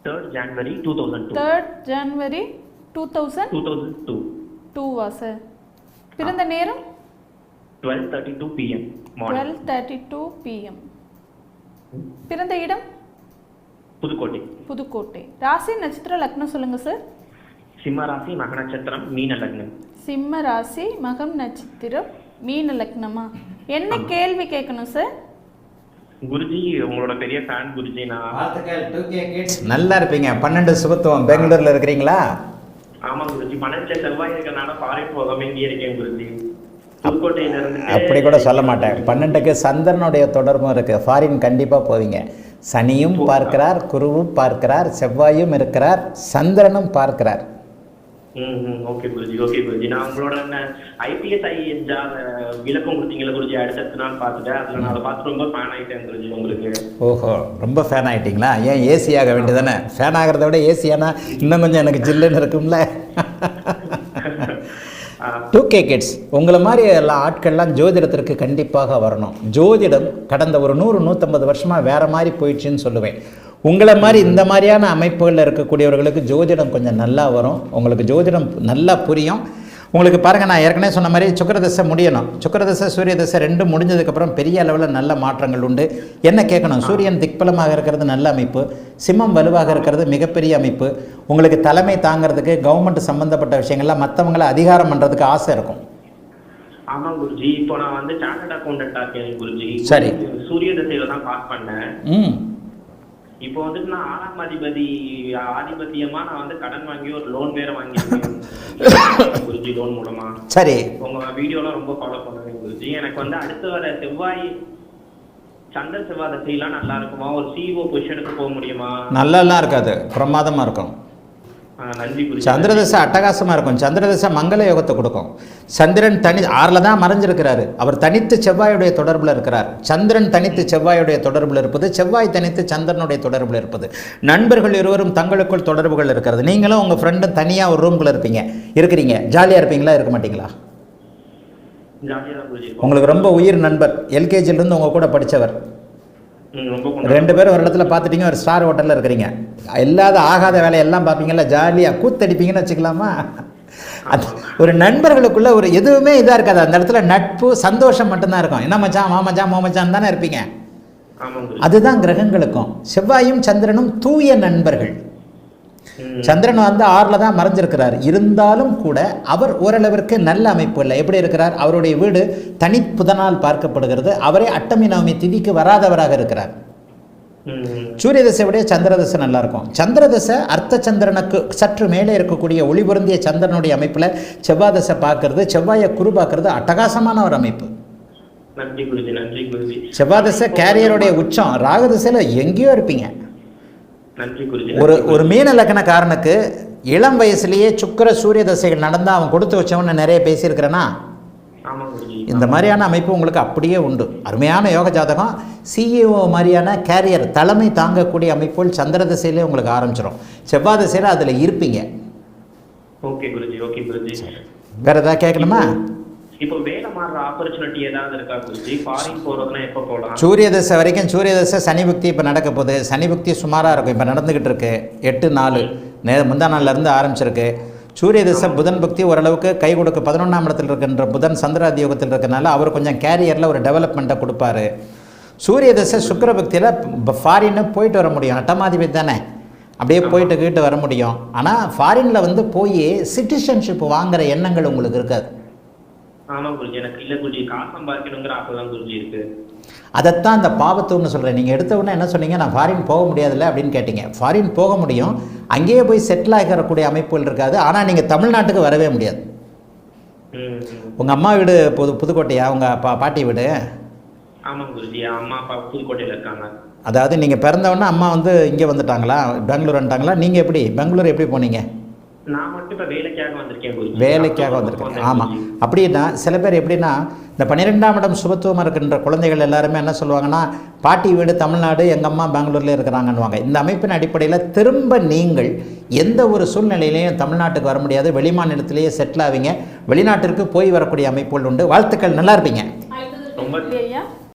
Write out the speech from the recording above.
3rd January 2002. 3rd January 2002. 2வா sir? பிறந்த நேரம் 12:32 PM morning. 12:32 PM. பிறந்த இடம் புதுக்கோட்டை. புதுக்கோட்டை. ராசி நட்சத்திர லக்னம் சொல்லுங்க சார். சிம்ம ராசி மக நட்சத்திரம் மீன லக்னம். சிம்ம ராசி மகம் நட்சத்திரம் மீன லக்னமா? என்ன கேள்வி கேட்கணும் சார்? குருஜி உங்களோட பெரிய ஃபேன் குருஜி. நான் நல்லா இருப்பீங்க. 12 சுபத்துவம் பெங்களூர்ல இருக்கிறீங்களா? ஆமா குருஜி. 12 செவ்வாய் இருக்கனால ஃபாரின் போக வேண்டிய இருக்கேன் குருஜி. புதுக்கோட்டையில இருந்து அப்படி கூட சொல்ல மாட்டேன். 12க்கு சந்திரனுடைய தொடர்பும் இருக்கு. ஃபாரின் கண்டிப்பா போவீங்க. சனியும் பார்க்கிறார், குருவும் பார்க்கிறார், செவ்வாயும் இருக்கிறார், சந்திரனும் பார்க்கிறார். ஓகே குருஜி. ஓகே குருஜி. நான் உங்களோட IPS INJ விளக்கம் கொடுத்தீங்களா குருஜி? அடுத்த நாள் பார்த்துட்டேன். அதில் நான் அதை பார்த்து ரொம்ப ஃபேன் ஆகிட்டேன் குருஜி உங்களுக்கு. ஓஹோ, ரொம்ப ஃபேன் ஆகிட்டீங்களா? ஏன் ஏசி ஆக வேண்டியதானே? ஃபேன் ஆகிறத விட ஏசியானா இன்னும் கொஞ்சம் எனக்கு ஜில்லுன்னு இருக்கும்ல. 2K கிட்ஸ் உங்களை மாதிரி எல்லா ஆட்கள்லாம் ஜோதிடத்திற்கு கண்டிப்பாக வரணும். ஜோதிடம் கடந்த ஒரு 100-150 வருஷமாக வேறு மாதிரி போயிடுச்சுன்னு சொல்லுவேன். உங்களை மாதிரி இந்த மாதிரியான அமைப்புகளில் இருக்கக்கூடியவர்களுக்கு ஜோதிடம் கொஞ்சம் நல்லா வரும். உங்களுக்கு ஜோதிடம் நல்லா புரியும். உங்களுக்கு பாருங்கள், நான் ஏற்கனவே சொன்ன மாதிரி சுக்கிரதசை முடியணும். சுக்கிரதசை சூரிய தசை ரெண்டும் முடிஞ்சதுக்கப்புறம் பெரிய அளவில் நல்ல மாற்றங்கள் உண்டு. என்ன கேட்கணும்? சூரியன் திக்பலமாக இருக்கிறது நல்ல அமைப்பு, சிம்மம் வலுவாக இருக்கிறது மிகப்பெரிய அமைப்பு. உங்களுக்கு தலைமை தாங்கிறதுக்கு கவர்மெண்ட் சம்பந்தப்பட்ட விஷயங்கள்லாம் மற்றவங்களை அதிகாரம் பண்ணுறதுக்கு ஆசை இருக்கும். ஆமாம் குருஜி. இப்போ நான் வந்து சார்ட்டர்ட் அக்கௌண்டன்ட்டா இருக்கேன் குருஜி. சரி. சூரிய தசையில தான் பாஸ் பண்ணேன். இப்போ வந்துட்டு நான் 6ஆம் ஆதிபத்தியமா நான் வந்து கடன் வாங்கி ஒரு லோன் வேற வாங்கியிருக்கேன் குருஜி. லோன் மூலமா. சரி. உங்க வீடியோலாம் ரொம்ப ஃபாலோ பண்ணுவேன் குருஜி. எனக்கு வந்து அடுத்து வர செவ்வாய் சந்திர செவ்வாய் தசையெல்லாம் நல்லா இருக்குமா? ஒரு CEO பொசிஷனுக்கு போக முடியுமா? நல்லாலாம் இருக்காது, பிரமாதமாக இருக்கும். நன்றி குருஜி. சந்திரதசை அட்டகாசமாக இருக்கும். சந்திரதசை மங்கள யோகத்தை கொடுக்கும். சந்திரன் 6ல் தான் மறைஞ்சிருக்கிறாரு. அவர் தனித்து செவ்வாயுடைய தொடர்பில் இருக்கிறார். சந்திரன் தனித்து செவ்வாயுடைய தொடர்பில் இருப்பது, செவ்வாய் தனித்து சந்திரனுடைய தொடர்பில் இருப்பது. நண்பர்கள் இருவரும் தங்களுக்குள் தொடர்புகள் இருக்கிறது. நீங்களும் உங்கள் ஃப்ரெண்டும் தனியாக ஒரு ரூம்குள்ளே இருக்கிறீங்க. ஜாலியாக இருப்பீங்களா, இருக்க மாட்டீங்களா? உங்களுக்கு ரொம்ப உயிர் நண்பர், LKGலேருந்து உங்கள் கூட படித்தவர், 2 பேரும் ஒரு இடத்துல பார்த்துட்டீங்க, ஒரு ஸ்டார் ஹோட்டலில் இருக்கிறீங்க. இல்லாத ஆகாத வேலையெல்லாம் பார்ப்பீங்களா, ஜாலியாக கூத்தடிப்பீங்கன்னு வச்சுக்கலாமா? அது ஒரு நண்பர்களுக்குள்ள ஒரு எதுவுமே இதாக இருக்காது. அந்த இடத்துல நட்பு சந்தோஷம் மட்டும்தான் இருக்கும். என்ன மச்சான், மாமச்சான், மாமச்சான் தானே இருப்பீங்க. அதுதான் கிரகங்களுக்கும். செவ்வாயும் சந்திரனும் தூய நண்பர்கள். சந்திரன் வந்து 6ல் தான் மறைஞ்சிருக்கிறார். இருந்தாலும் கூட அவர் ஓரளவிற்கு நல்ல அமைப்பு இல்லை. எப்படி இருக்கிறார்? அவருடைய வீடு தனிப்புதனால் பார்க்கப்படுகிறது. அவரே அட்டமி நவமி திதிக்கு வராதவராக இருக்கிறார். சூரிய தசை விட சந்திரதசை நல்லா இருக்கும். சந்திரதசை அர்த்த சந்திரனுக்கு சற்று மேலே இருக்கக்கூடிய ஒளி பொருந்திய சந்திரனுடைய அமைப்புல செவ்வாய் தசை பார்க்கறது, செவ்வாயை குரு பார்க்கறது அட்டகாசமான ஒரு அமைப்பு. செவ்வாய் தசை கேரியருடைய உச்சம். ராகு தசையில எங்கேயோ இருப்பீங்க. ஒரு மீன லக்னக்காரனுக்கு இளம் வயசுலேயே சுக்கிர சூரிய தசைகள் நடந்தால் அவன் கொடுத்து வச்சவன்னு நிறைய பேசியிருக்கிறேன்னா, இந்த மாதிரியான அமைப்பு உங்களுக்கு அப்படியே உண்டு. அருமையான யோக ஜாதகம். CEO மாதிரியான கேரியர் தலைமை தாங்கக்கூடிய அமைப்புகள் சந்திர தசையிலே உங்களுக்கு ஆரம்பிச்சிடும். செவ்வாய் தசையில் அதில் இருப்பீங்க. ஓகே குருஜி. ஓகே குருஜி. வேற ஏதாவது கேட்கணுமா? இப்போ வேலை மாறுற ஆப்பர்ச்சுனிட்டி ஏதாவது இருக்கா குருஜி? ஃபாரின் போறதுனா எப்போ போகலாம்? சூரிய தசை வரைக்கும். சூரிய தசை சனி புக்தி இப்போ நடக்க போகுது. சனி புக்தி சுமாராக இருக்கும். இப்போ நடந்துக்கிட்டு இருக்கு. 8-4 முந்தா நாள்லேருந்து ஆரம்பிச்சிருக்கு. சூரிய தசை புதன் புக்தி ஓரளவுக்கு கை கொடுக்க 11ஆம் இடத்தில் இருக்கின்ற புதன் சந்திராதி யோகத்தில் இருக்கனால அவர் கொஞ்சம் கேரியரில் ஒரு டெவலப்மெண்ட்டை கொடுப்பாரு. சூரிய தசை சுக்கிர பக்தியில் ஃபாரின்னு போயிட்டு வர முடியும். அட்டமாதிபதி தானே, அப்படியே போயிட்டு வர முடியும். ஆனால் ஃபாரினில் வந்து போய் சிட்டிசன்ஷிப் வாங்குற எண்ணங்கள் உங்களுக்கு இருக்காது. ஆமாம் குருஜி. எனக்கு இல்லை குருஜி, காசு சம்பாதிக்கணுங்கிற அப்பதான் குருஜி இருக்கு. அதைத்தான் அந்த பாவத்துன்னு சொல்கிறேன். நீங்கள் எடுத்த உடனே என்ன சொன்னீங்க? நான் ஃபாரின் போக முடியாதுல்ல அப்படின்னு கேட்டீங்க. ஃபாரின் போக முடியும், அங்கேயே போய் செட்டில் ஆகக்கூடிய அமைப்புகள் இருக்காது. ஆனால் நீங்கள் தமிழ்நாட்டுக்கு வரவே முடியாது. உங்கள் அம்மா வீடு புதுக்கோட்டையா? உங்கள் பாட்டி வீடு? ஆமாம் குருஜி. அம்மா அப்பா புதுக்கோட்டையில் இருக்காங்க. அதாவது நீங்கள் பிறந்தவொடனே அம்மா வந்து இங்கே வந்துட்டாங்களா, பெங்களூர் வந்துட்டாங்களா? நீங்கள் எப்படி பெங்களூர் எப்படி போனீங்க? நான் மட்டும் இப்போ வேலைக்காக வந்திருக்கேன் குருஜி. வேலைக்காக வந்திருக்கேன். ஆமாம். அப்படின்னா சில பேர் எப்படின்னா, இந்த 12ஆம் இடம் சுபத்துவமாக இருக்கின்ற குழந்தைகள் எல்லாருமே என்ன சொல்லுவாங்கன்னா, பாட்டி வீடு தமிழ்நாடு, எங்கள் அம்மா பெங்களூரில் இருக்கிறாங்கன்னுவாங்க. இந்த அமைப்பின் அடிப்படையில் திரும்ப நீங்கள் எந்த ஒரு சூழ்நிலையிலையும் தமிழ்நாட்டுக்கு வர முடியாது. வெளிமாநிலத்திலேயே செட்டில் ஆவீங்க. வெளிநாட்டிற்கு போய் வரக்கூடிய அமைப்புகள் உண்டு. வாழ்த்துக்கள், நல்லா இருப்பீங்க. ரொம்ப